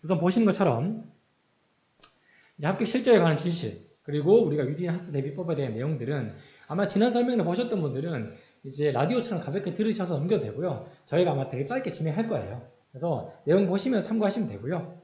우선 보시는 것처럼 이제 합격 실적에 관한 지식, 그리고 우리가 UD 하스 대비법에 대한 내용들은 아마 지난 설명을 보셨던 분들은 이제 라디오처럼 가볍게 들으셔서 넘겨도 되고요. 저희가 아마 되게 짧게 진행할 거예요. 그래서 내용 보시면서 참고하시면 되고요.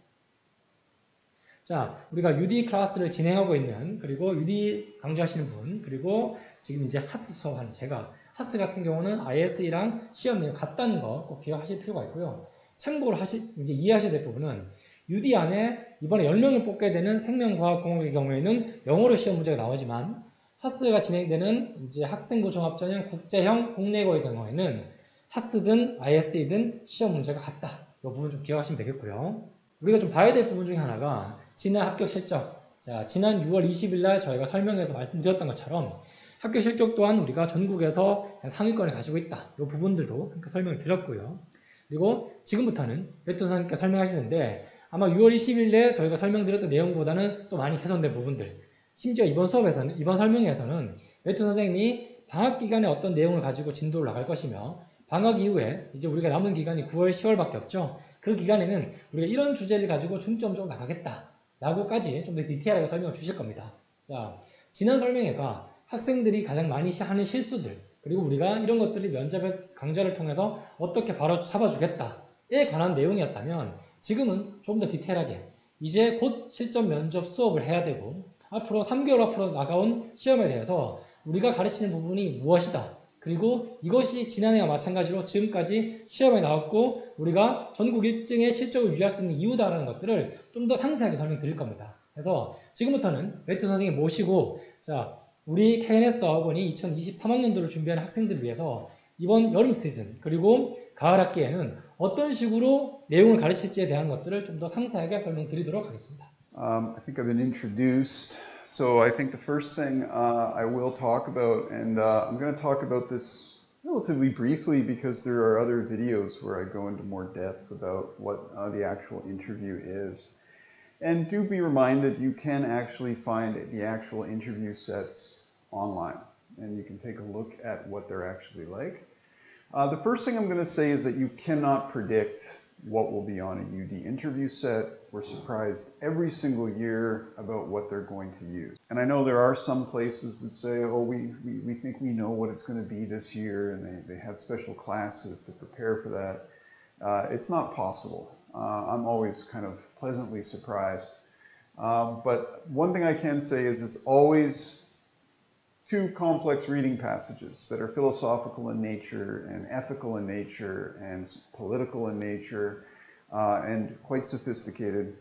자, 우리가 UD 클래스를 진행하고 있는, 그리고 UD 강좌하시는 분, 그리고 지금 이제 하스 수업하는 제가, 하스 같은 경우는 ISE랑 시험 내용 같다는 거 꼭 기억하실 필요가 있고요. 참고로 이제 이해하셔야 될 부분은 UD 안에 이번에 10명을 뽑게 되는 생명과학공학의 경우에는 영어로 시험 문제가 나오지만 하스가 진행되는 이제 학생부 종합전형 국제형 국내고의 경우에는 하스든 ISE든 시험 문제가 같다. 이 부분 좀 기억하시면 되겠고요. 우리가 좀 봐야 될 부분 중에 하나가 지난 합격 실적. 자, 지난 6월 20일 날 저희가 설명해서 말씀드렸던 것처럼 합격 실적 또한 우리가 전국에서 상위권을 가지고 있다. 이 부분들도 설명을 드렸고요. 그리고 지금부터는 웨트 선생님께 설명하시는데 아마 6월 20일 내 저희가 설명드렸던 내용보다는 또 많이 개선된 부분들. 심지어 이번 수업에서는, 이번 설명에서는 웨트 선생님이 방학 기간에 어떤 내용을 가지고 진도를 나갈 것이며 방학 이후에 이제 우리가 남은 기간이 9월, 10월밖에 없죠. 그 기간에는 우리가 이런 주제를 가지고 중점적으로 나가겠다 라고까지 좀 더 디테일하게 설명을 주실 겁니다. 자, 지난 설명회가 학생들이 가장 많이 하는 실수들, 그리고 우리가 이런 것들을 면접의 강좌를 통해서 어떻게 바로 잡아주겠다에 관한 내용이었다면 지금은 좀 더 디테일하게 이제 곧 실전 면접 수업을 해야 되고 앞으로 3개월 앞으로 나가온 시험에 대해서 우리가 가르치는 부분이 무엇이다. 그리고 이것이 지난해와 마찬가지로 지금까지 시험에 나왔고 우리가 전국 1등의 실적을 유지할 수 있는 이유다라는 것들을 좀 더 상세하게 설명드릴 겁니다. 그래서 지금부터는 웨트 선생님 모시고 자, 우리 KNS 학원이 2023학년도를 준비하는 학생들을 위해서 이번 여름 시즌 그리고 가을 학기에는 어떤 식으로 내용을 가르칠지에 대한 것들을 좀 더 상세하게 설명드리도록 하겠습니다. I think I've been introduced. So I think the first thing I will talk about, and I'm going to talk about this relatively briefly because there are other videos where I go into more depth about what the actual interview is. And do be reminded you can actually find the actual interview sets online, and you can take a look at what they're actually like. The first thing I'm going to say is that you cannot predict what will be on a UD interview set. We're surprised every single year about what they're going to use. And I know there are some places that say, oh, we think we know what it's going to be this year, and they have special classes to prepare for that. It's not possible. I'm always kind of pleasantly surprised. But one thing I can say is it's always two complex reading passages that are philosophical in nature and ethical in nature and political in nature and quite sophisticated.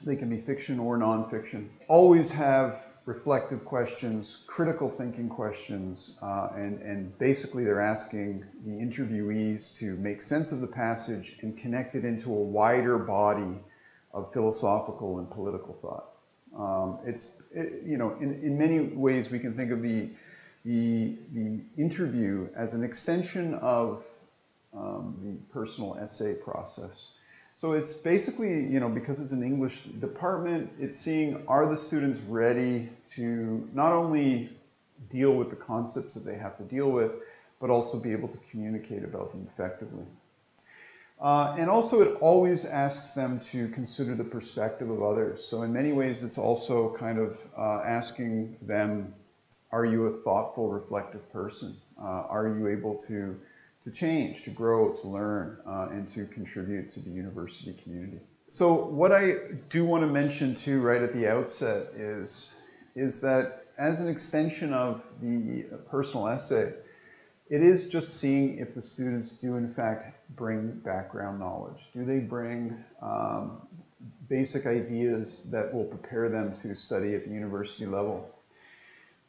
They can be fiction or nonfiction. Always have reflective questions, critical thinking questions, and basically they're asking the interviewees to make sense of the passage and connect it into a wider body of philosophical and political thought. In many ways we can think of the interview as an extension of the personal essay process. So it's basically, because it's an English department, it's seeing, are the students ready to not only deal with the concepts that they have to deal with, but also be able to communicate about them effectively. And also it always asks them to consider the perspective of others. So in many ways it's also kind of asking them, are you a thoughtful, reflective person? Are you able to change, to grow, to learn, and to contribute to the university community? So what I do want to mention too right at the outset is that as an extension of the personal essay, it is just seeing if the students do in fact bring background knowledge. Do they bring basic ideas that will prepare them to study at the university level?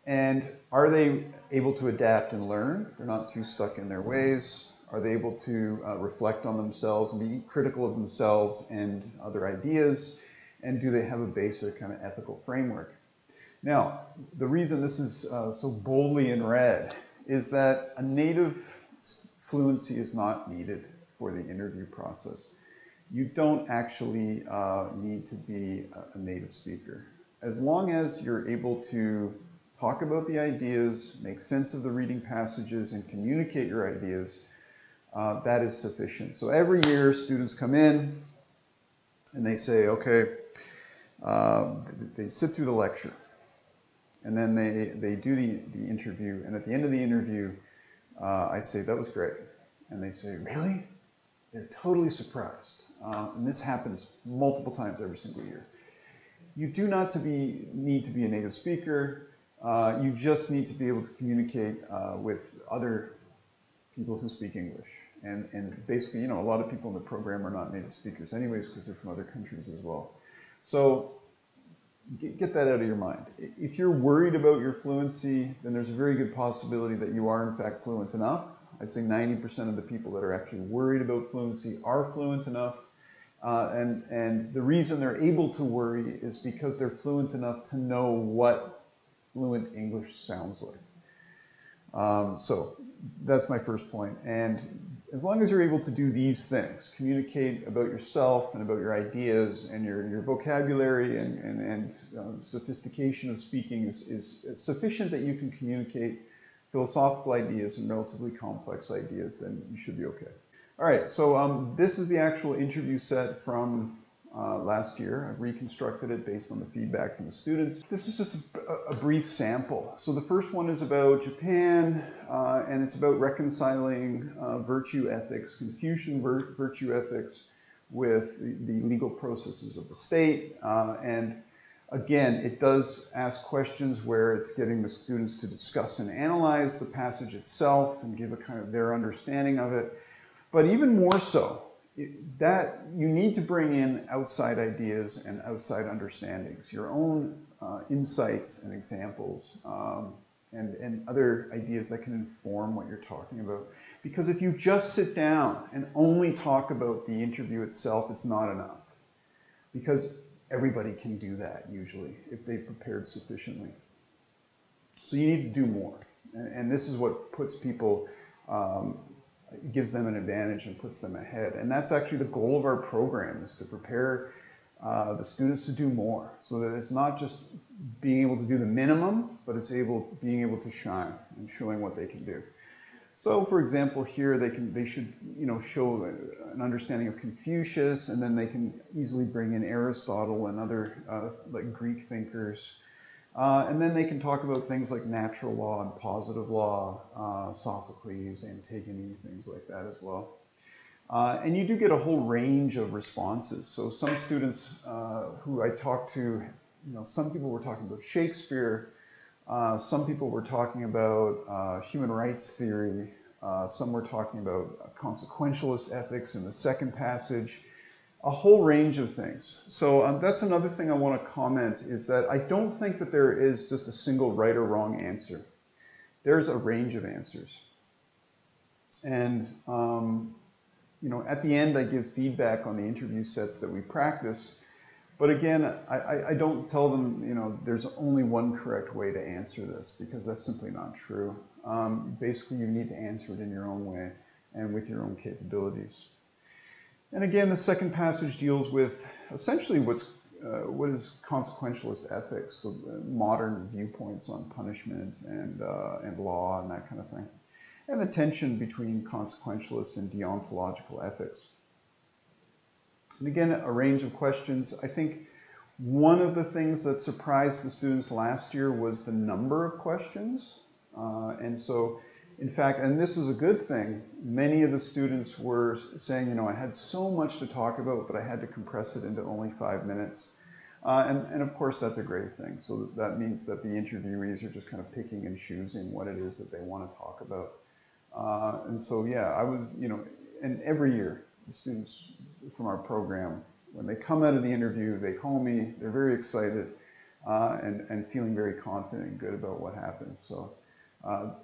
And are they able to adapt and learn? They're not too stuck in their ways. Are they able to reflect on themselves and be critical of themselves and other ideas? And do they have a basic kind of ethical framework? Now, the reason this is so boldly in red is that a native fluency is not needed for the interview process. You don't actually need to be a native speaker. As long as you're able to talk about the ideas, make sense of the reading passages, and communicate your ideas, that is sufficient. So every year students come in, and they say, okay, they sit through the lecture, and then they do the interview, and at the end of the interview, I say, that was great. And they say, really? They're totally surprised. And this happens multiple times every single year. You do not need to be a native speaker. You just need to be able to communicate with other people who speak English. And basically, you know, a lot of people in the program are not native speakers anyways because they're from other countries as well. So get that out of your mind. If you're worried about your fluency, then there's a very good possibility that you are in fact fluent enough. I'd say 90% of the people that are actually worried about fluency are fluent enough. And the reason they're able to worry is because they're fluent enough to know what fluent English sounds like. So that's my first point. And as long as you're able to do these things, communicate about yourself and about your ideas and your vocabulary and sophistication of speaking is sufficient that you can communicate philosophical ideas and relatively complex ideas, then you should be okay. All right, so this is the actual interview set from last year. I've reconstructed it based on the feedback from the students. This is just a brief sample. So the first one is about Japan, and it's about reconciling virtue ethics, Confucian virtue ethics with the legal processes of the state. And again, it does ask questions where it's getting the students to discuss and analyze the passage itself and give a kind of their understanding of it. But even more so, that you need to bring in outside ideas and outside understandings, your own insights and examples, and other ideas that can inform what you're talking about. Because if you just sit down and only talk about the interview itself, it's not enough. Because everybody can do that usually if they've prepared sufficiently. So you need to do more. And this is what puts people, gives them an advantage and puts them ahead. And that's actually the goal of our program, is to prepare the students to do more, so that it's not just being able to do the minimum, but it's being able to shine and showing what they can do. So, for example, here they should show an understanding of Confucius, and then they can easily bring in Aristotle and other like Greek thinkers. And then they can talk about things like natural law and positive law, Sophocles, Antigone, things like that as well. And you do get a whole range of responses. So some students who I talked to, some people were talking about Shakespeare, some people were talking about human rights theory, some were talking about consequentialist ethics in the second passage. A whole range of things. So that's another thing I want to comment, is that I don't think that there is just a single right or wrong answer. There's a range of answers. And at the end I give feedback on the interview sets that we practice. But again, I don't tell them, there's only one correct way to answer this, because that's simply not true. Basically, you need to answer it in your own way and with your own capabilities. And again, the second passage deals with essentially what is consequentialist ethics, so modern viewpoints on punishment and law and that kind of thing, and the tension between consequentialist and deontological ethics. And again, a range of questions. I think one of the things that surprised the students last year was the number of questions. And so, in fact, and this is a good thing, many of the students were saying, I had so much to talk about, but I had to compress it into only 5 minutes. And of course, that's a great thing. So that means that the interviewees are just kind of picking and choosing what it is that they want to talk about. And so, yeah, I was, and every year, the students from our program, when they come out of the interview, they call me, they're very excited and feeling very confident and good about what happened. So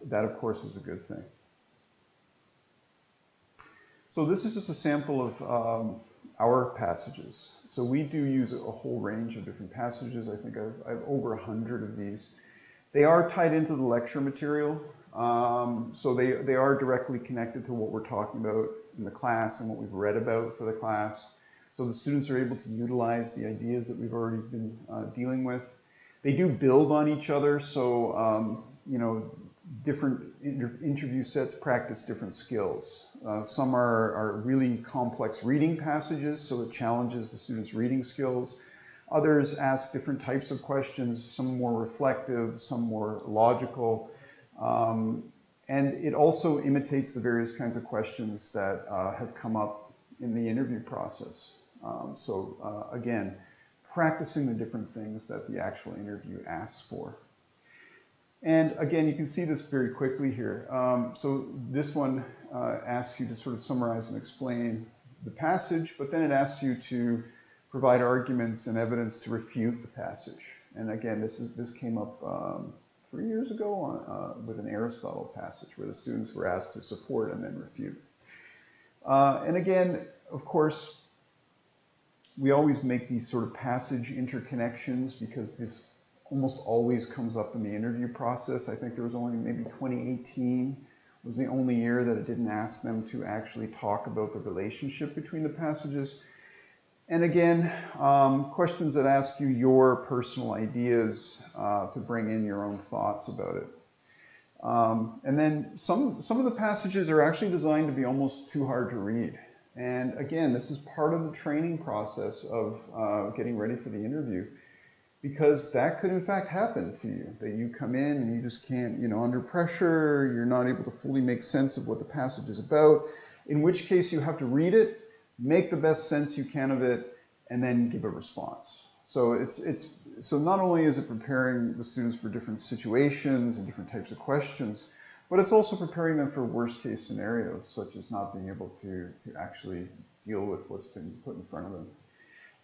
that, of course, is a good thing. So this is just a sample of our passages. So we do use a whole range of different passages. I think I have over 100 of these. They are tied into the lecture material. So they are directly connected to what we're talking about in the class and what we've read about for the class. So the students are able to utilize the ideas that we've already been dealing with. They do build on each other. So, different interview sets practice different skills. Some are really complex reading passages, so it challenges the students' reading skills. Others ask different types of questions, some more reflective, some more logical. And it also imitates the various kinds of questions that have come up in the interview process. Again, practicing the different things that the actual interview asks for. And again, you can see this very quickly here. So this one asks you to sort of summarize and explain the passage, but then it asks you to provide arguments and evidence to refute the passage. And again, this came up 3 years ago with an Aristotle passage where the students were asked to support and then refute. And again, of course, we always make these sort of passage interconnections because this almost always comes up in the interview process. I think there was only maybe 2018 was the only year that it didn't ask them to actually talk about the relationship between the passages. And again, questions that ask you your personal ideas to bring in your own thoughts about it. And then some of the passages are actually designed to be almost too hard to read. And again, this is part of the training process of getting ready for the interview, because that could in fact happen to you, that you come in and you just can't, under pressure, you're not able to fully make sense of what the passage is about, in which case you have to read it, make the best sense you can of it, and then give a response. So so not only is it preparing the students for different situations and different types of questions, but it's also preparing them for worst case scenarios, such as not being able to actually deal with what's been put in front of them.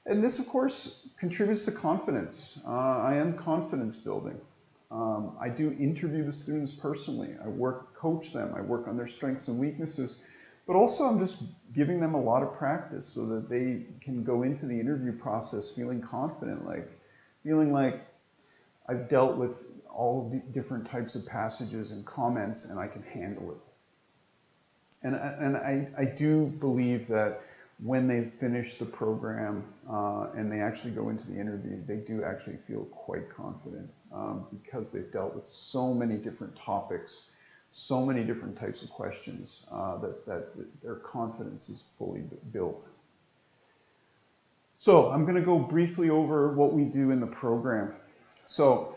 And this, of course, contributes to confidence. I am confidence building. I do interview the students personally. I coach them. I work on their strengths and weaknesses. But also I'm just giving them a lot of practice so that they can go into the interview process feeling confident, feeling like I've dealt with all of the different types of passages and comments and I can handle it. And I do believe that when they finish the program and they actually go into the interview, they do actually feel quite confident because they've dealt with so many different topics, so many different types of questions that their confidence is fully built. So I'm going to go briefly over what we do in the program. So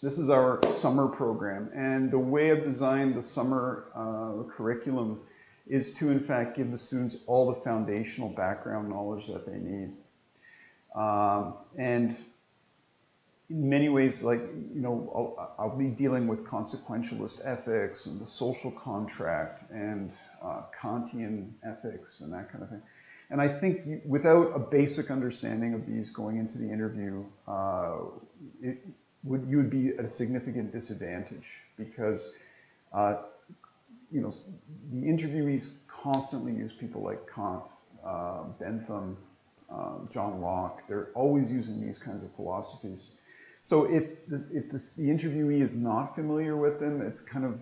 this is our summer program, and the way I've designed the summer curriculum is to in fact give the students all the foundational background knowledge that they need. And in many ways, I'll be dealing with consequentialist ethics and the social contract and Kantian ethics and that kind of thing. And I think without a basic understanding of these going into the interview, you would be at a significant disadvantage because the interviewees constantly use people like Kant, Bentham, John Locke. They're always using these kinds of philosophies. So if the interviewee is not familiar with them, it's kind of,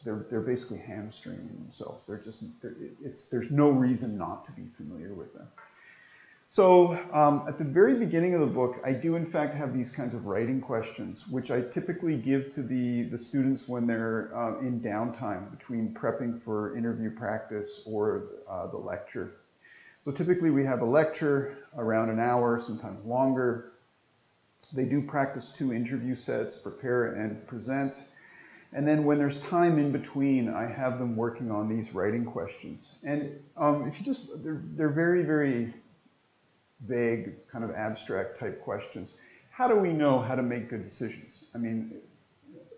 they're basically hamstringing themselves. There's no reason not to be familiar with them. So at the very beginning of the book, I do in fact have these kinds of writing questions, which I typically give to the students when they're in downtime between prepping for interview practice or the lecture. So typically we have a lecture around an hour, sometimes longer. They do practice 2 interview sets, prepare and present. And then when there's time in between, I have them working on these writing questions. And they're very, very vague, kind of abstract type questions. How do we know how to make good decisions? I mean,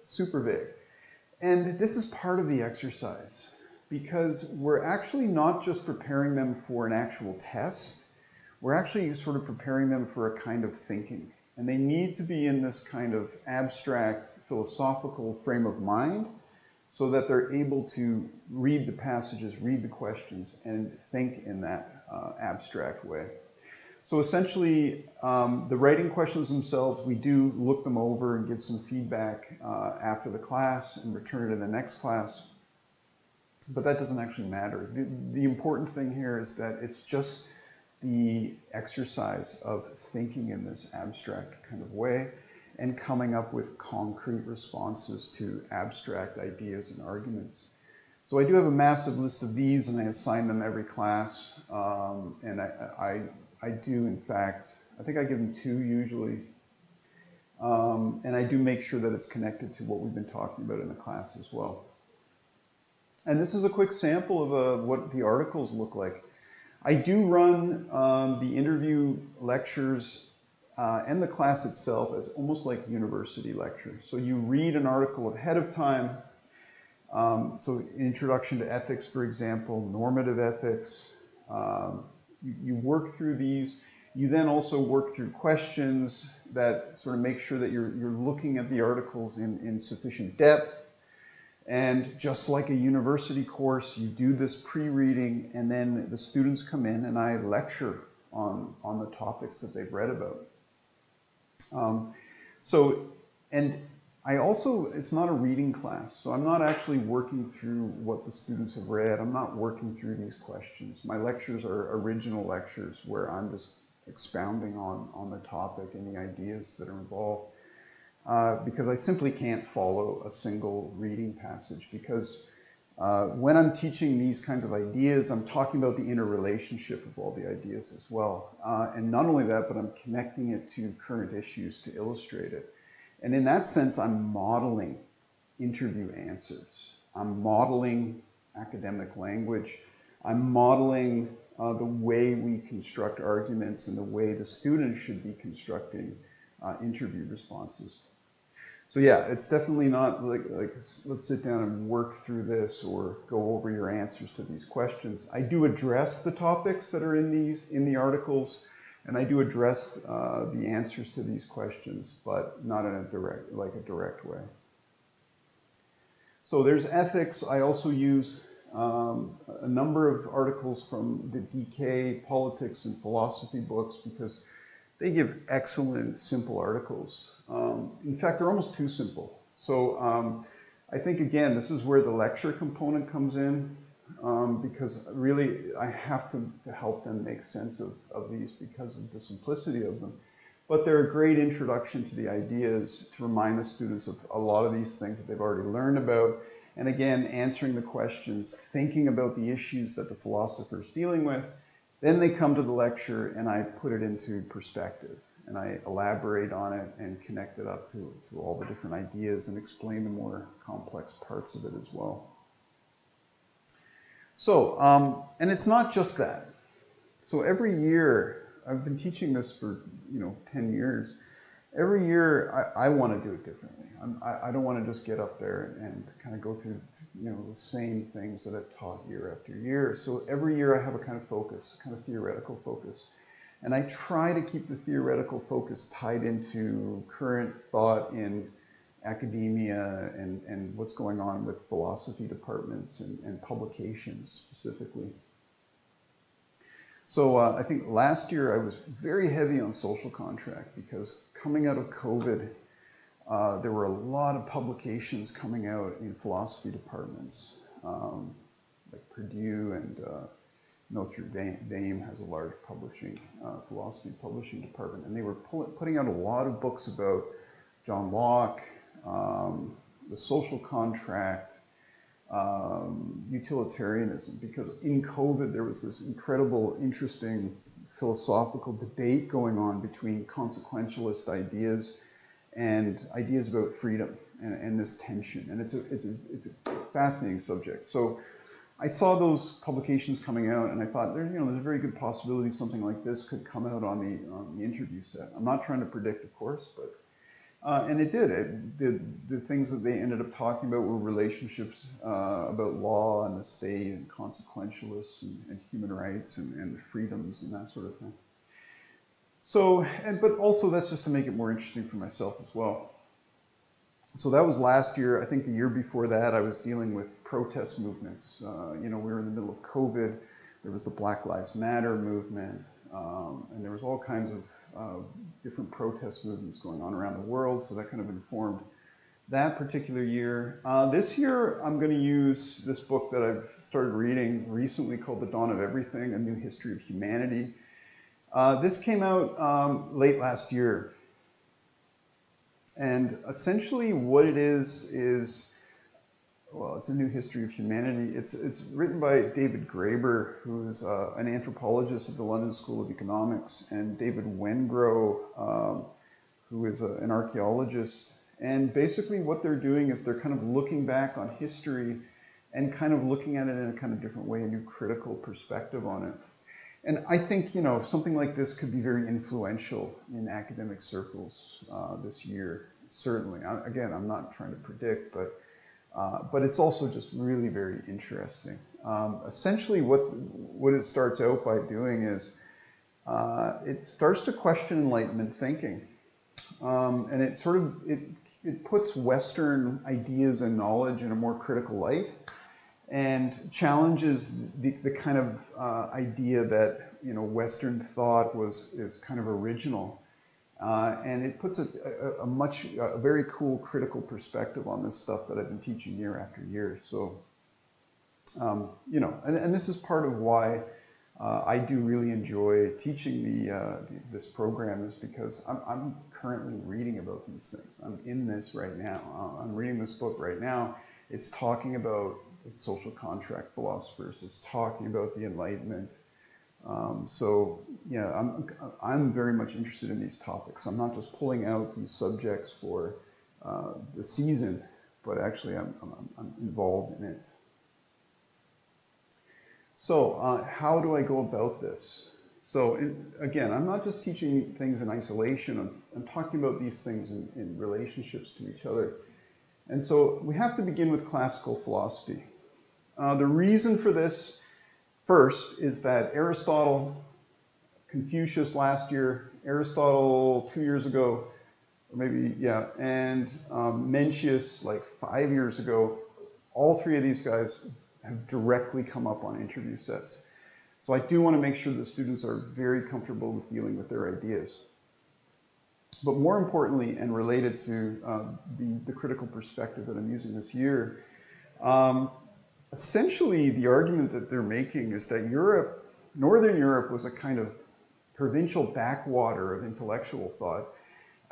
super vague. And this is part of the exercise because we're actually not just preparing them for an actual test, we're actually sort of preparing them for a kind of thinking. And they need to be in this kind of abstract philosophical frame of mind so that they're able to read the passages, read the questions, and think in that abstract way. So essentially, the writing questions themselves, we do look them over and give some feedback after the class and return it in the next class. But that doesn't actually matter. The important thing here is that it's just the exercise of thinking in this abstract kind of way and coming up with concrete responses to abstract ideas and arguments. So I do have a massive list of these, and I assign them every class. And I do, in fact, I think I give them 2 usually. And I do make sure that it's connected to what we've been talking about in the class as well. And this is a quick sample of what the articles look like. I do run the interview lectures and the class itself as almost like university lectures. So you read an article ahead of time. So Introduction to Ethics, for example, normative ethics. You work through these. You then also work through questions that sort of make sure that you're looking at the articles in sufficient depth. And just like a university course, you do this pre-reading, and then the students come in and I lecture on the topics that they've read about. And I also, it's not a reading class, so I'm not actually working through what the students have read. I'm not working through these questions. My lectures are original lectures where I'm just expounding on the topic and the ideas that are involved. Because I simply can't follow a single reading passage, because when I'm teaching these kinds of ideas, I'm talking about the interrelationship of all the ideas as well. And not only that, but I'm connecting it to current issues to illustrate it. And in that sense, I'm modeling interview answers. I'm modeling academic language. I'm modeling the way we construct arguments and the way the students should be constructing interview responses. So yeah, it's definitely not like let's sit down and work through this or go over your answers to these questions. I do address the topics that are in the articles, and I do address the answers to these questions, but not in a direct way. So there's ethics. I also use a number of articles from the DK politics and philosophy books, because they give excellent, simple articles. In fact, they're almost too simple. So I think, again, this is where the lecture component comes in, because really I have to help them make sense of these because of the simplicity of them. But they're a great introduction to the ideas, to remind the students of a lot of these things that they've already learned about. And again, answering the questions, thinking about the issues that the philosopher's dealing with. Then they come to the lecture and I put it into perspective, and I elaborate on it and connect it up to all the different ideas and explain the more complex parts of it as well. So, and it's not just that. So every year, I've been teaching this for 10 years. Every year I want to do it differently. I don't want to just get up there and kind of go through the same things that I've taught year after year. So every year I have a kind of focus, kind of theoretical focus. And I try to keep the theoretical focus tied into current thought in academia and what's going on with philosophy departments and publications specifically. So I think last year I was very heavy on social contract, because coming out of COVID, there were a lot of publications coming out in philosophy departments, like Purdue and Notre Dame has a large philosophy publishing department, and they were putting out a lot of books about John Locke, the social contract, utilitarianism, because in COVID there was this incredible, interesting philosophical debate going on between consequentialist ideas and ideas about freedom and this tension, and it's a fascinating subject. So I saw those publications coming out, and I thought there's a very good possibility something like this could come out on the interview set. I'm not trying to predict, of course, but and it did. The things that they ended up talking about were relationships about law and the state and consequentialists and human rights and freedoms and that sort of thing. So, but also that's just to make it more interesting for myself as well. So that was last year. I think the year before that, I was dealing with protest movements. We were in the middle of COVID. There was the Black Lives Matter movement. And there was all kinds of different protest movements going on around the world, so that kind of informed that particular year. This year, I'm going to use this book that I've started reading recently called The Dawn of Everything, A New History of Humanity. This came out late last year. And essentially what it is well, it's a new history of humanity. It's written by David Graeber, who is an anthropologist at the London School of Economics, and David Wengrow, who is an archaeologist. And basically what they're doing is they're kind of looking back on history and kind of looking at it in a kind of different way, a new critical perspective on it. And I think, you know, something like this could be very influential in academic circles this year, certainly. Again, I'm not trying to predict, but it's also just really very interesting. Essentially, what it starts out by doing is it starts to question Enlightenment thinking, and it puts Western ideas and knowledge in a more critical light, and challenges the kind of idea that, you know, Western thought is kind of original. And it puts a very cool critical perspective on this stuff that I've been teaching year after year. So, you know, and this is part of why I do really enjoy teaching this program, is because I'm currently reading about these things. I'm in this right now. I'm reading this book right now. It's talking about the social contract philosophers. It's talking about the Enlightenment. So yeah, I'm very much interested in these topics. I'm not just pulling out these subjects for the season, but actually I'm involved in it. So how do I go about this? So again, I'm not just teaching things in isolation. I'm talking about these things in relationships to each other. And so we have to begin with classical philosophy. The reason for this, first, is that Aristotle, Confucius last year, Aristotle 2 years ago, or maybe, yeah, and Mencius like 5 years ago, all three of these guys have directly come up on interview sets. So I do want to make sure the students are very comfortable with dealing with their ideas. But more importantly, and related to the critical perspective that I'm using this year, essentially the argument that they're making is that Northern Europe was a kind of provincial backwater of intellectual thought,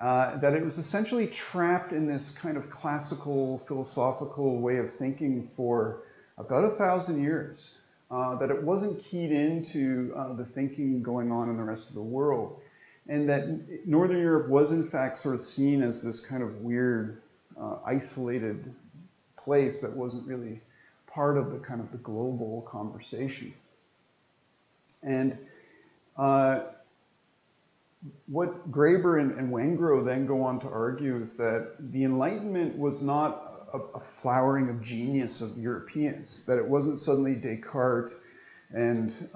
that it was essentially trapped in this kind of classical philosophical way of thinking for about 1,000 years, that it wasn't keyed into the thinking going on in the rest of the world, and that Northern Europe was in fact sort of seen as this kind of weird, isolated place that wasn't really part of the kind of the global conversation. And what Graeber and Wengrow then go on to argue is that the Enlightenment was not a flowering of genius of Europeans, that it wasn't suddenly Descartes and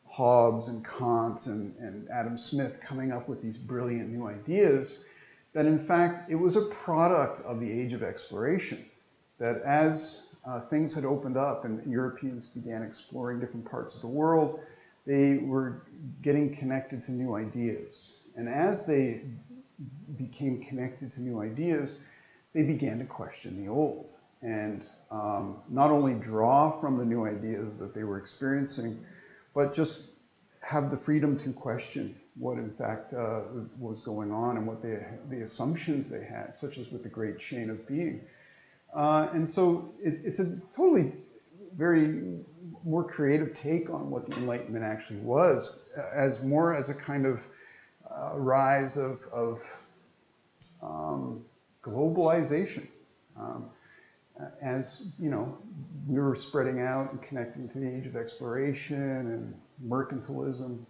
Hobbes and Kant and Adam Smith coming up with these brilliant new ideas, that in fact it was a product of the age of exploration, that as things had opened up and Europeans began exploring different parts of the world, they were getting connected to new ideas. And as they became connected to new ideas, they began to question the old and not only draw from the new ideas that they were experiencing, but just have the freedom to question what in fact was going on and what the assumptions they had, such as with the great chain of being. And so it's a totally very more creative take on what the Enlightenment actually was, as more as a kind of rise of globalization. As you know, we were spreading out and connecting to the age of exploration and mercantilism,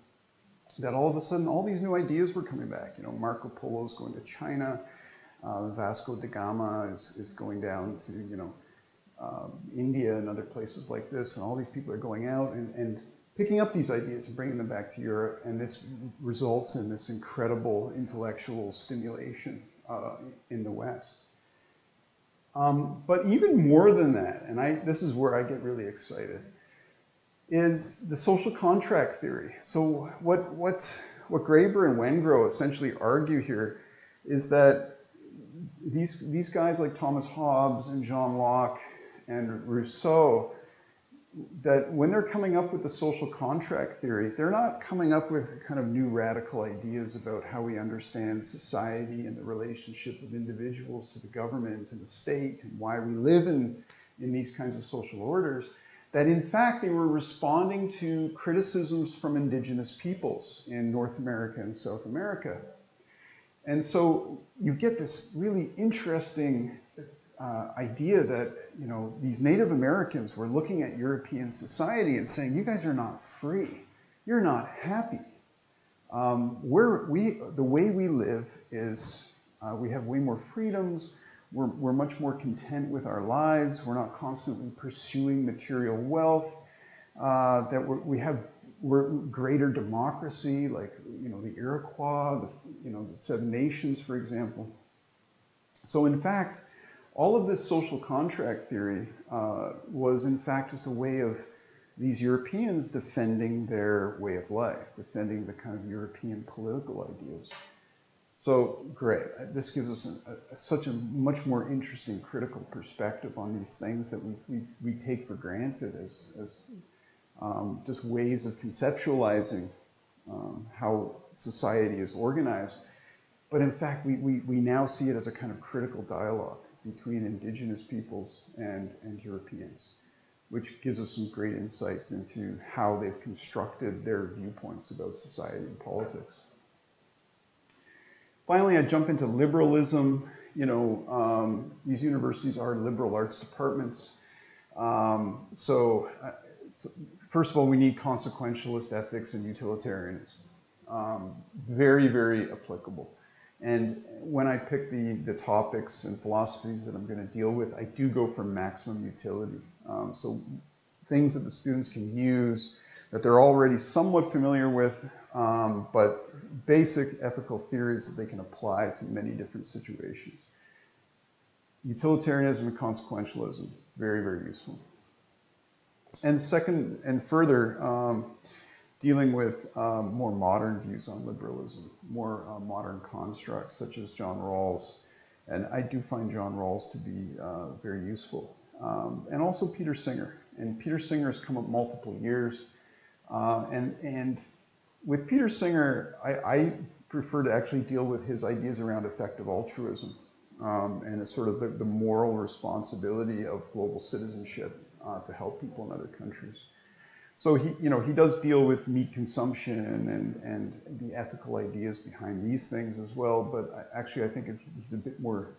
that all of a sudden all these new ideas were coming back. You know, Marco Polo's going to China. Vasco da Gama is going down to, you know, India and other places like this, and all these people are going out and picking up these ideas and bringing them back to Europe, and this results in this incredible intellectual stimulation in the West. But even more than that, and this is where I get really excited, is the social contract theory. So what Graeber and Wengrow essentially argue here is that these guys like Thomas Hobbes and John Locke and Rousseau that when they're coming up with the social contract theory, they're not coming up with kind of new radical ideas about how we understand society and the relationship of individuals to the government and the state and why we live in these kinds of social orders, that in fact they were responding to criticisms from indigenous peoples in North America and South America. And so you get this really interesting idea that, you know, these Native Americans were looking at European society and saying, you guys are not free. You're not happy. The way we live is we have way more freedoms. We're much more content with our lives. We're not constantly pursuing material wealth. We're greater democracy, like, you know, the Iroquois, the Seven Nations, for example. So in fact, all of this social contract theory was in fact just a way of these Europeans defending their way of life, defending the kind of European political ideas. So great, this gives us such a much more interesting critical perspective on these things that we take for granted as just ways of conceptualizing how society is organized. But in fact, we now see it as a kind of critical dialogue between indigenous peoples and Europeans, which gives us some great insights into how they've constructed their viewpoints about society and politics. Finally, I jump into liberalism. You know, these universities are liberal arts departments. So first of all, we need consequentialist ethics and utilitarianism. Very, very applicable. And when I pick the topics and philosophies that I'm going to deal with, I do go for maximum utility. So things that the students can use, that they're already somewhat familiar with, but basic ethical theories that they can apply to many different situations. Utilitarianism and consequentialism, very, very useful. And second, and further, dealing with more modern views on liberalism, more modern constructs such as John Rawls. And I do find John Rawls to be very useful. And also Peter Singer. And Peter Singer has come up multiple years. And with Peter Singer, I prefer to actually deal with his ideas around effective altruism and a sort of the moral responsibility of global citizenship to help people in other countries. So he does deal with meat consumption and the ethical ideas behind these things as well. But actually, I think he's a bit more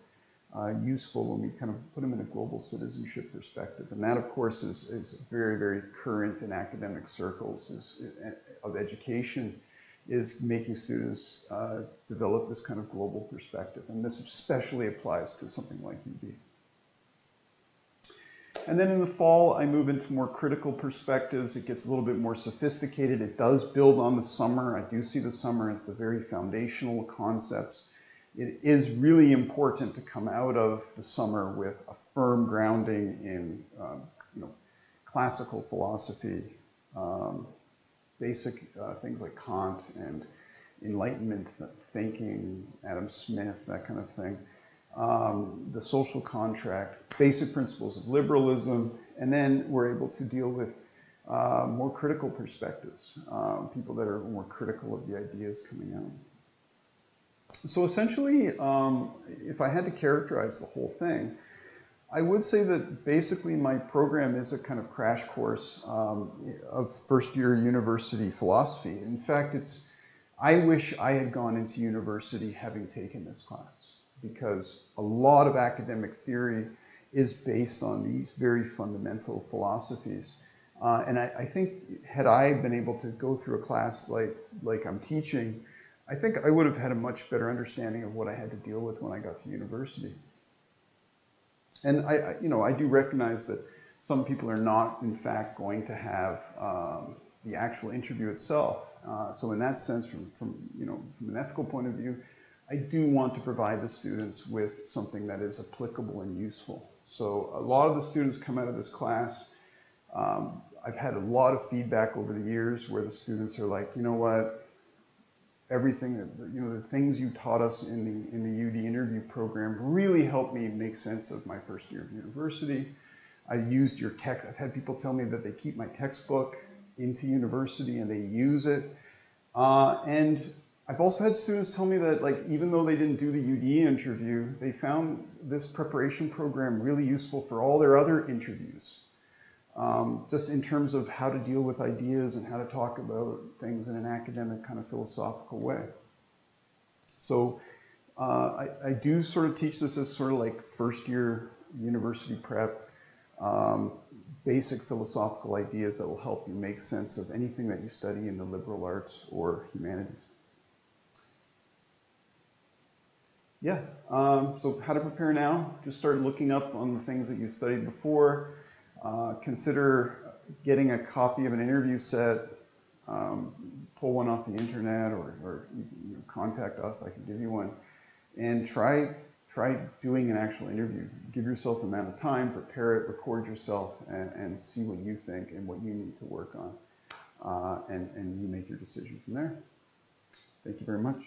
useful when we kind of put him in a global citizenship perspective. And that, of course, is very, very current in academic circles of education, is making students develop this kind of global perspective. And this especially applies to something like UB. And then in the fall, I move into more critical perspectives. It gets a little bit more sophisticated. It does build on the summer. I do see the summer as the very foundational concepts. It is really important to come out of the summer with a firm grounding in classical philosophy, basic things like Kant and Enlightenment thinking, Adam Smith, that kind of thing. The social contract, basic principles of liberalism, and then we're able to deal with more critical perspectives, people that are more critical of the ideas coming out. So essentially, if I had to characterize the whole thing, I would say that basically my program is a kind of crash course of first-year university philosophy. In fact, I wish I had gone into university having taken this class, because a lot of academic theory is based on these very fundamental philosophies. And I think had I been able to go through a class like I'm teaching, I think I would have had a much better understanding of what I had to deal with when I got to university. And I do recognize that some people are not, in fact, going to have the actual interview itself. So in that sense, from an ethical point of view, I do want to provide the students with something that is applicable and useful. So a lot of the students come out of this class. I've had a lot of feedback over the years where the students are like, you know what, everything that, the things you taught us in the UD interview program really helped me make sense of my first year of university. I used your text. I've had people tell me that they keep my textbook into university and they use it. And I've also had students tell me that, like, even though they didn't do the UD interview, they found this preparation program really useful for all their other interviews. Just in terms of how to deal with ideas and how to talk about things in an academic kind of philosophical way. So I do sort of teach this as sort of like first year university prep, basic philosophical ideas that will help you make sense of anything that you study in the liberal arts or humanities. Yeah, so how to prepare now? Just start looking up on the things that you studied before. Consider getting a copy of an interview set, pull one off the internet, or you contact us, I can give you one. And try doing an actual interview. Give yourself an amount of time, prepare it, record yourself, and see what you think and what you need to work on. And you make your decision from there. Thank you very much.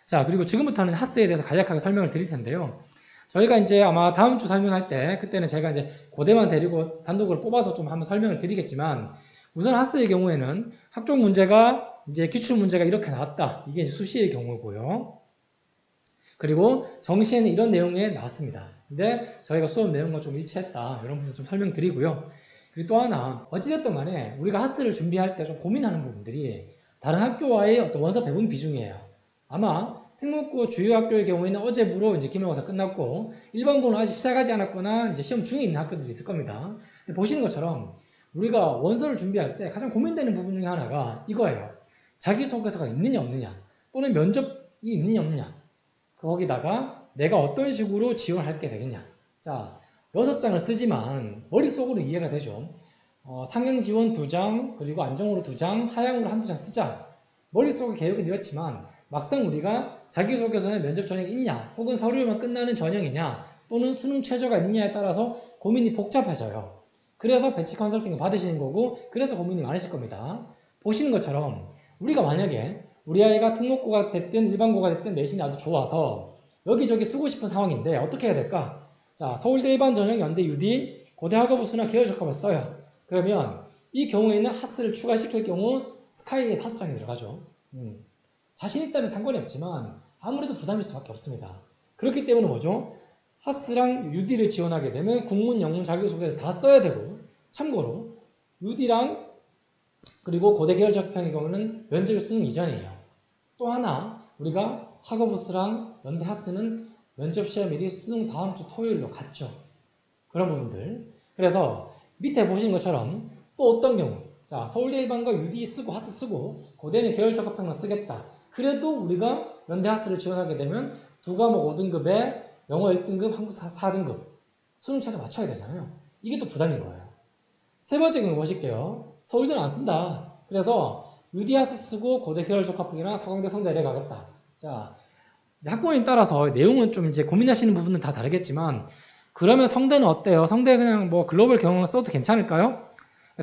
자, 그리고 지금부터는 하스에 대해서 간략하게 설명을 드릴 텐데요. 저희가 이제 아마 다음 주 설명할 때, 그때는 제가 이제 고대만 데리고 단독으로 뽑아서 좀 한번 설명을 드리겠지만, 우선 하스의 경우에는 학종 문제가 이제 기출 문제가 이렇게 나왔다. 이게 수시의 경우고요. 그리고 정시에는 이런 내용이 나왔습니다. 근데 저희가 수업 내용과 좀 일치했다. 이런 부분 좀 설명드리고요. 그리고 또 하나, 어찌됐든 간에 우리가 하스를 준비할 때 좀 고민하는 부분들이 다른 학교와의 어떤 원서 배분 비중이에요. 아마 특목고 주요학교의 경우에는 어제부로 이제 기말고사 끝났고 일반고는 아직 시작하지 않았거나 이제 시험 중에 있는 학교들이 있을 겁니다. 보시는 것처럼 우리가 원서를 준비할 때 가장 고민되는 부분 중에 하나가 이거예요. 자기소개서가 있느냐 없느냐, 또는 면접이 있느냐 없느냐, 거기다가 내가 어떤 식으로 지원할게 되겠냐. 자, 6장을 쓰지만 머릿속으로 이해가 되죠. 상향 지원 2장, 그리고 안정으로 2장, 하향으로 1-2장 쓰자. 머릿속에 계획은 이렇지만 막상 우리가 자기소개서에 면접 전형이 있냐, 혹은 서류만 끝나는 전형이냐, 또는 수능 최저가 있느냐에 따라서 고민이 복잡해져요. 그래서 배치 컨설팅을 받으시는 거고, 그래서 고민이 많으실 겁니다. 보시는 것처럼 우리가 만약에 우리 아이가 특목고가 됐든 일반고가 됐든 내신이 아주 좋아서 여기저기 쓰고 싶은 상황인데 어떻게 해야 될까? 자, 서울대 일반 전형, 연대 UD, 고대 학업부수나 계열적합을 써요. 그러면 이 경우에는 하스를 추가시킬 경우 스카이에 5장이 들어가죠. 자신 있다면 상관이 없지만 아무래도 부담일 수밖에 없습니다. 그렇기 때문에 뭐죠? 하스랑 UD를 지원하게 되면 국문, 영문, 자기소개서 다 써야 되고, 참고로 UD랑 그리고 고대 계열적합형의 경우는 면접을 수능 이전이에요. 또 하나, 우리가 학업부스랑 연대 하스는 면접 시험일이 수능 다음 주 토요일로 갔죠. 그런 부분들. 그래서 밑에 보시는 것처럼 또 어떤 경우, 자, 서울대 일반과 UD 쓰고 하스 쓰고 고대는 계열적합형만 쓰겠다. 그래도 우리가 연대 하스를 지원하게 되면 두 과목 5등급에 영어 1등급, 한국 4등급 수능 최저 맞춰야 되잖아요. 이게 또 부담인 거예요. 세 번째 경우 보실게요. 서울대는 안 쓴다. 그래서 UD 하스 쓰고 고대 계열적합형이나 서강대 성대를 가겠다. 자, 학번에 따라서 내용은 좀 이제 고민하시는 부분은 다 다르겠지만, 그러면 성대는 어때요? 성대 그냥 뭐 글로벌 경영을 써도 괜찮을까요?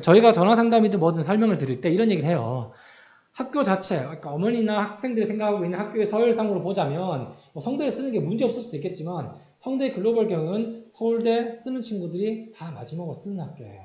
저희가 전화 상담이든 뭐든 설명을 드릴 때 이런 얘기를 해요. 학교 자체, 그러니까 어머니나 학생들이 생각하고 있는 학교의 서열상으로 보자면 뭐 성대를 쓰는 게 문제 없을 수도 있겠지만, 성대 글로벌 경영은 서울대 쓰는 친구들이 다 마지막으로 쓰는 학교예요.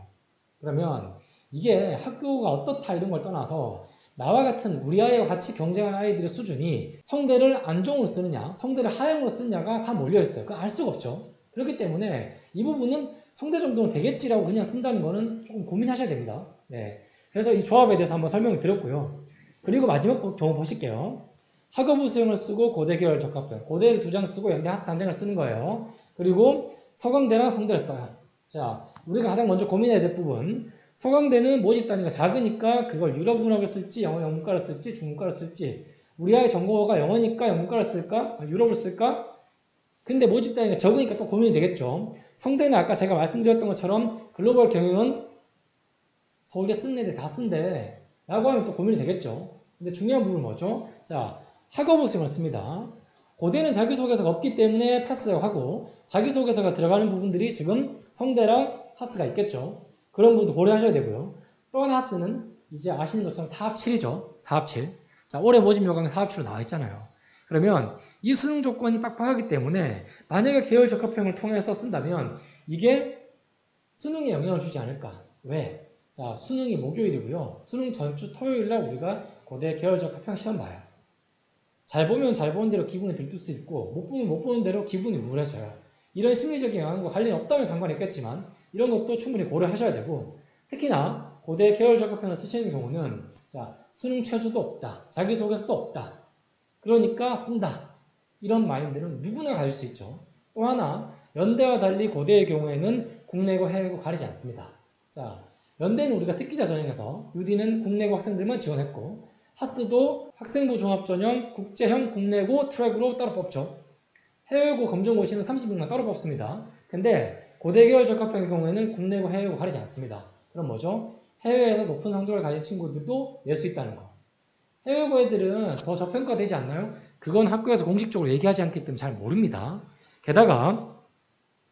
그러면 이게 학교가 어떻다 이런 걸 떠나서 나와 같은 우리 아이와 같이 경쟁하는 아이들의 수준이 성대를 안종으로 쓰느냐, 성대를 하향으로 쓰느냐가 다 몰려있어요. 그거 알 수가 없죠. 그렇기 때문에 이 부분은 성대 정도는 되겠지라고 그냥 쓴다는 거는 조금 고민하셔야 됩니다. 네. 그래서 이 조합에 대해서 한번 설명을 드렸고요. 그리고 마지막 경우 보실게요. 학업부 수형을 쓰고 고대 계열 적합형, 고대를 2장 쓰고 연대 하스 1장을 쓰는 거예요. 그리고 서강대나 성대를 써요. 자, 우리가 가장 먼저 고민해야 될 부분, 서강대는 모집 단위가 작으니까 그걸 유럽 문학을 쓸지 영어 영문과를 쓸지 중문과를 쓸지, 우리 아이 전공어가 영어니까 영문과를 쓸까 유럽을 쓸까? 근데 모집 단위가 적으니까 또 고민이 되겠죠. 성대는 아까 제가 말씀드렸던 것처럼 글로벌 경영은 서울대 쓰는 애들 다 쓴대 라고 하면 또 고민이 되겠죠. 근데 중요한 부분은 뭐죠? 자, 학업부 수형을 씁니다. 고대는 자기소개서가 없기 때문에 패스하고, 자기소개서가 들어가는 부분들이 지금 성대랑 하스가 있겠죠. 그런 부분도 고려하셔야 되고요. 또 하나 하스는 이제 아시는 것처럼 4합7이죠. 4합7. 자, 올해 모집 요강에 4합7로 나와 있잖아요. 그러면 이 수능 조건이 빡빡하기 때문에 만약에 계열 적합형을 통해서 쓴다면 이게 수능에 영향을 주지 않을까? 왜? 자, 수능이 목요일이고요. 수능 전주 토요일날 우리가 고대 계열적 합평 시험 봐요. 잘 보면 잘 보는 대로 기분이 들뜰 수 있고 못 보면 못 보는 대로 기분이 우울해져요. 이런 심리적인 영향과 관련이 없다면 상관이 없겠지만 이런 것도 충분히 고려하셔야 되고 특히나 고대 계열적 합평을 쓰시는 경우는 자, 수능 최저도 없다. 자기소개서도 없다. 그러니까 쓴다. 이런 마인드는 누구나 가질 수 있죠. 또 하나 연대와 달리 고대의 경우에는 국내고 해외고 가리지 않습니다. 자, 연대는 우리가 특기자 전형에서 UD는 국내고 학생들만 지원했고 하스도 학생부 종합전형 국제형 국내고 트랙으로 따로 뽑죠. 해외고 검정고시는 30명만 따로 뽑습니다. 근데 고대 계열 적합형의 경우에는 국내고 해외고 가리지 않습니다. 그럼 뭐죠? 해외에서 높은 성적을 가진 친구들도 낼 수 있다는 거. 해외고 애들은 더 저평가되지 않나요? 그건 학교에서 공식적으로 얘기하지 않기 때문에 잘 모릅니다. 게다가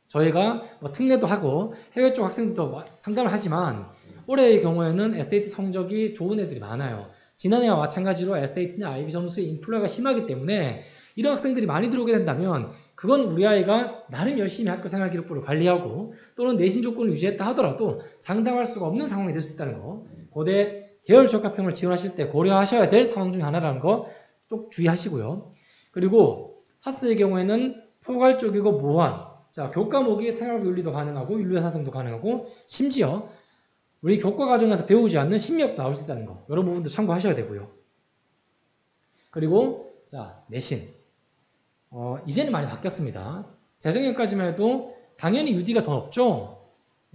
저희가 뭐 특례도 하고 해외 쪽 학생들도 상담을 하지만 올해의 경우에는 SAT 성적이 좋은 애들이 많아요. 지난해와 마찬가지로 SAT나 IB 점수의 인플레가 심하기 때문에 이런 학생들이 많이 들어오게 된다면 그건 우리 아이가 나름 열심히 학교 생활 기록부를 관리하고 또는 내신 조건을 유지했다 하더라도 장담할 수가 없는 상황이 될 수 있다는 거. 고대 계열 적합형을 지원하실 때 고려하셔야 될 상황 중 하나라는 거 꼭 주의하시고요. 그리고 하스의 경우에는 포괄적이고 모호한 자, 교과목이 생활윤리도 가능하고 윤리사상도 가능하고 심지어 우리 교과 과정에서 배우지 않는 심리학도 나올 수 있다는 거. 이런 부분도 참고하셔야 되고요. 그리고 자, 내신. 이제는 많이 바뀌었습니다. 재작년까지만 해도 당연히 UD가 더 높죠.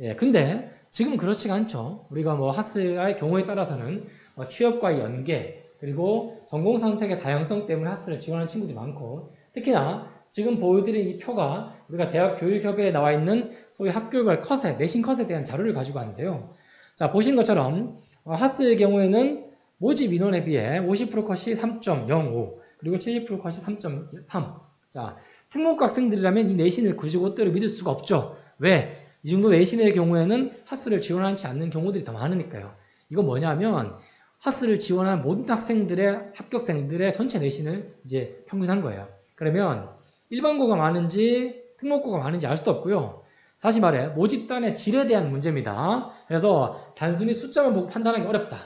예, 근데 지금 그렇지가 않죠. 우리가 뭐 하스의 경우에 따라서는 취업과의 연계 그리고 전공 선택의 다양성 때문에 하스를 지원하는 친구들이 많고 특히나 지금 보여드린 이 표가 우리가 대학 교육협회에 나와 있는 소위 학교별 컷에 내신 컷에 대한 자료를 가지고 왔는데요. 자, 보신 것처럼 하스의 경우에는 모집 인원에 비해 50% 컷이 3.05 그리고 70% 컷이 3.3. 자, 특목고 학생들이라면 이 내신을 굳이 곧대로 믿을 수가 없죠. 왜? 이 정도 내신의 경우에는 하스를 지원하지 않는 경우들이 더 많으니까요. 이건 뭐냐면 하스를 지원한 모든 학생들의 합격생들의 전체 내신을 이제 평균한 거예요. 그러면 일반고가 많은지 특목고가 많은지 알 수도 없고요. 다시 말해 모집단의 질에 대한 문제입니다. 그래서 단순히 숫자만 보고 판단하기 어렵다.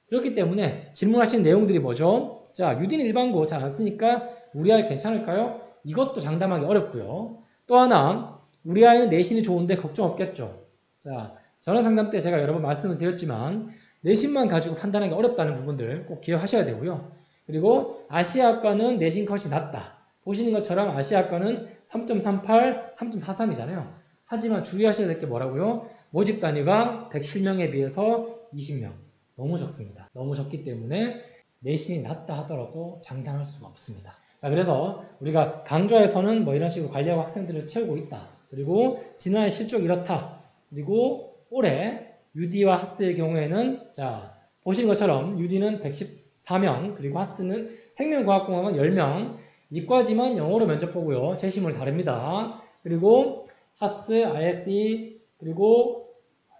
그렇기 때문에 질문하신 내용들이 뭐죠? 자, 유디는 일반고 잘 안 쓰니까 우리 아이 괜찮을까요? 이것도 장담하기 어렵고요. 또 하나 우리 아이는 내신이 좋은데 걱정 없겠죠. 자, 전화상담 때 제가 여러 번 말씀을 드렸지만 내신만 가지고 판단하기 어렵다는 부분들 꼭 기억하셔야 되고요. 그리고 아시아과는 내신 컷이 낮다. 보시는 것처럼 아시아과는 3.38, 3.43이잖아요. 하지만 주의하셔야 될 게 뭐라고요? 모집 단위가 107명에 비해서 20명. 너무 적습니다. 너무 적기 때문에 내신이 낮다 하더라도 장담할 수가 없습니다. 자, 그래서 우리가 강좌에서는 뭐 이런 식으로 관리하고 학생들을 채우고 있다. 그리고 지난해 실적 이렇다. 그리고 올해 UD와 하스의 경우에는 자, 보시는 것처럼 UD는 114명, 그리고 하스는 생명과학공학은 10명, 이과지만 영어로 면접 보고요. 재심을 다릅니다. 그리고 하스, ISE, 그리고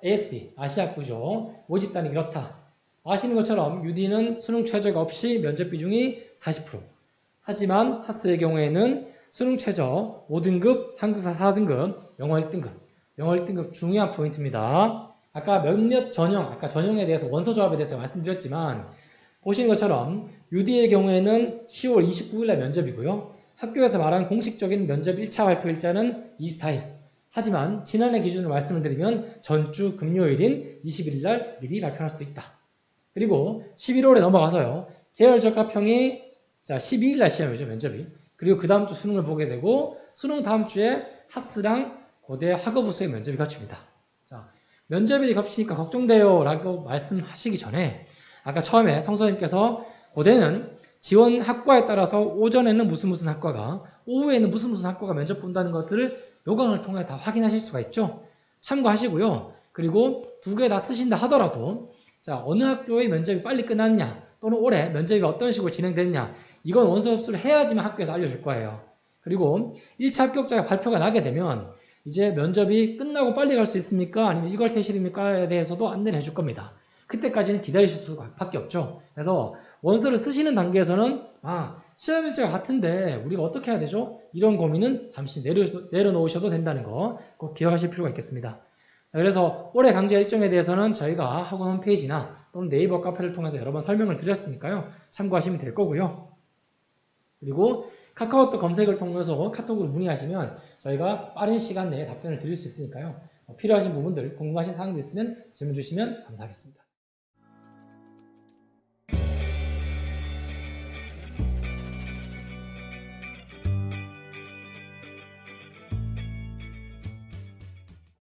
ASD, 아시아구죠. 모집단이 이렇다. 아시는 것처럼 UD는 수능 최저가 없이 면접 비중이 40%. 하지만 하스의 경우에는 수능 최저 5등급, 한국사 4등급, 영어 1등급. 영어 1등급 중요한 포인트입니다. 아까 몇몇 전형, 아까 전형에 대해서 원서 조합에 대해서 말씀드렸지만 보시는 것처럼 UD의 경우에는 10월 29일날 면접이고요. 학교에서 말한 공식적인 면접 1차 발표 일자는 24일. 하지만 지난해 기준으로 말씀을 드리면 전주 금요일인 21일날 미리 발표할 수도 있다. 그리고 11월에 넘어가서요. 계열 적합형이 자 12일날 시험이죠. 면접이. 그리고 그 다음 주 수능을 보게 되고 수능 다음 주에 하스랑 고대 학업우수의 면접이 겹칩니다. 자, 면접이 겹치니까 걱정돼요 라고 말씀하시기 전에 아까 처음에 성서님께서 고대는 지원 학과에 따라서 오전에는 무슨 학과가 오후에는 무슨 학과가 면접 본다는 것들을 요강을 통해 다 확인하실 수가 있죠. 참고하시고요. 그리고 두 개 다 쓰신다 하더라도 자 어느 학교의 면접이 빨리 끝났냐 또는 올해 면접이 어떤 식으로 진행됐냐 이건 원서 접수를 해야지만 학교에서 알려줄 거예요. 그리고 1차 합격자가 발표가 나게 되면 이제 면접이 끝나고 빨리 갈 수 있습니까? 아니면 이걸 퇴실입니까?에 대해서도 안내를 해줄 겁니다. 그때까지는 기다리실 수밖에 없죠. 그래서 원서를 쓰시는 단계에서는 시험 일자가 같은데 우리가 어떻게 해야 되죠? 이런 고민은 잠시 내려놓으셔도 된다는 거 꼭 기억하실 필요가 있겠습니다. 자, 그래서 올해 강좌 일정에 대해서는 저희가 학원 홈페이지나 또는 네이버 카페를 통해서 여러 번 설명을 드렸으니까요. 참고하시면 될 거고요. 그리고 카카오톡 검색을 통해서 카톡으로 문의하시면 저희가 빠른 시간 내에 답변을 드릴 수 있으니까요. 필요하신 부분들, 궁금하신 사항들 있으면 질문 주시면 감사하겠습니다.